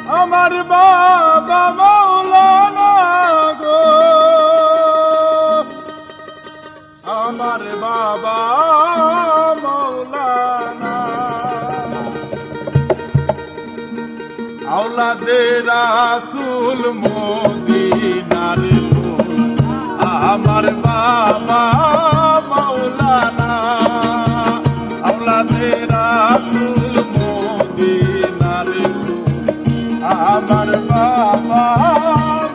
আমার বাবা মৌলানা গো, আমার বাবা মৌলানা। আওলাদে রাসূল মদিনার ফুল, আমার বাবা মৌলানা। আওলাদে রাসূল মদিনার ফুল, আমার বাবা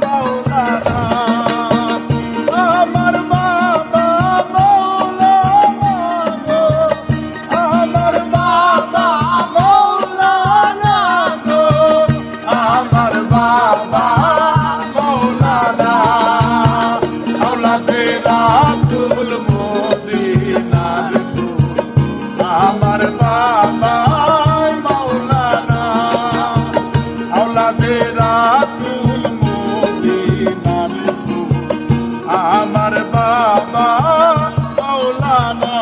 মৌলানা। আমার বাবা মৌলানা গো, আমার বাবা মৌলানা গো, আমার বাবা মৌলানা। আওলাদে রাসূল মদিনার ফুল, আমার বাবা মৌলানা। আওলাদে রাসূল মদিনার ফুল, আমার বাবা মৌলানা।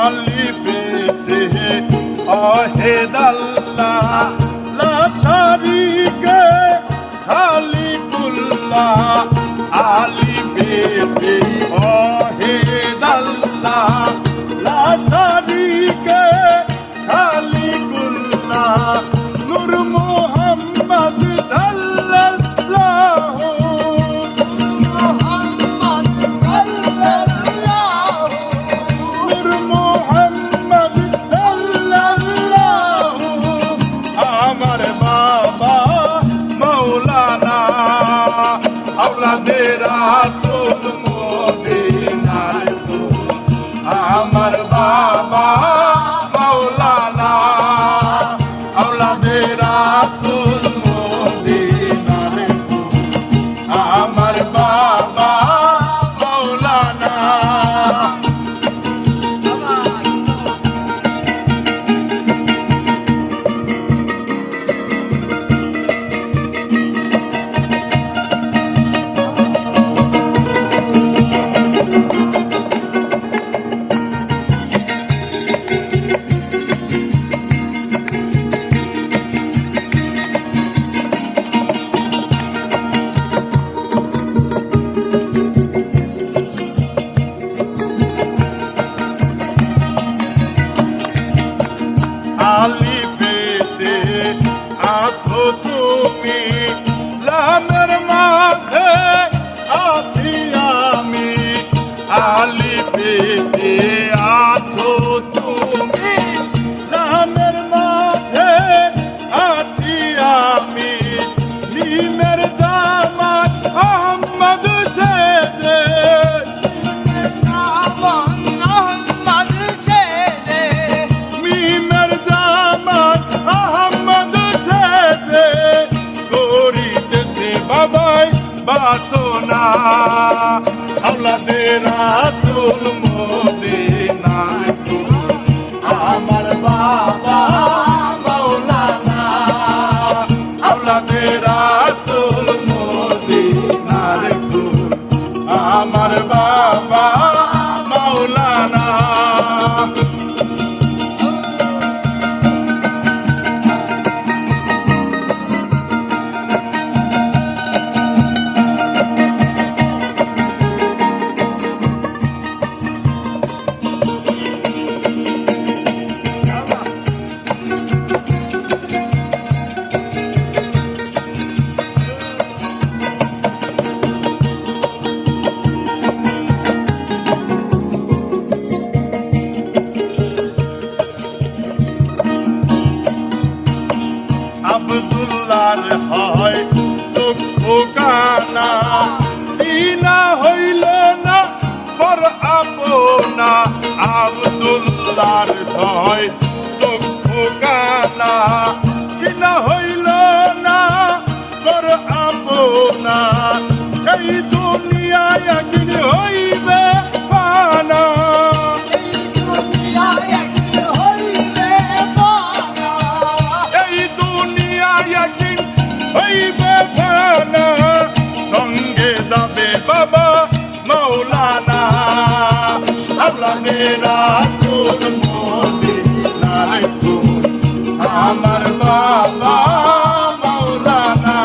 আলিফে ওয়াহিদাল্লাহ লা শারীকা খালিকুল্লাহ। আলিফে ওয়াহিদাল্লাহ লা শারীকা খালিকুল্লাহ। নূর মুহাম্মদ সাল্লাল্লাহু আওলাদে রাসূল মদিনার ফুল, আমার বাবা মৌলানা। আওলাদে রাসূল মদিনার ফুল, আমার বাবা মৌলানা। আলিফেতে আছো তুমি, লামের মাঝে আছি আমি। আলিফেতে আছো তুমি, লামের মাঝে আছি আমি। মিমের জামাত আহমদ সেজে, মিমের জামাত আহমদ সেজে করিতেছে বাবাই বাসনা। আওলাদে রাসূল মদিনার ফুল, আমার বাবা মৌলানা। আওলাদে রাসূল মদিনার ফুল, আমার বাবা মৌলানা। আব্দুল যার হয় চক্ষু কানা চিনা হইল না পর আপনা আব্দুল্লাহর হয় চক্ষু কানা চিনা হইল না পর আপনা এই দুনিয়ায় একদিন হইবে পানা এই দুনিয়ায় একদিন হইবে পানা সঙ্গে যাবে বাবা মৌলানা আল্লাহর রাসূল মদিনার ফুল আমার বাবা মৌলানা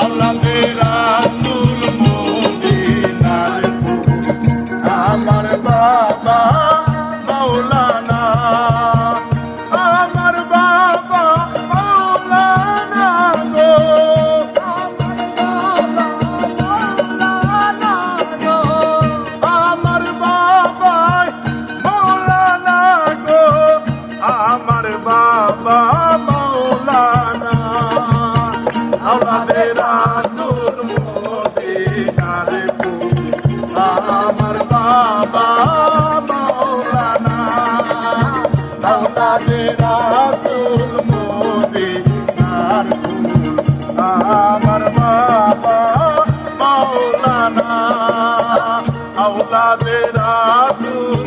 আল্লাহর রাসূল মদিনার ফুল আমার বাবা মৌলানা আমার বাবা মৌলানা গো আমার বাবা মৌলানা গো আমার বাবা মৌলানা আল্লাহর রাসূল মদিনার ফুল আমার বাবা মৌলানা আল্লাহর রাসূল মদিনার ফুল আমার বাবা মৌলানা আল্লাহর রাসূল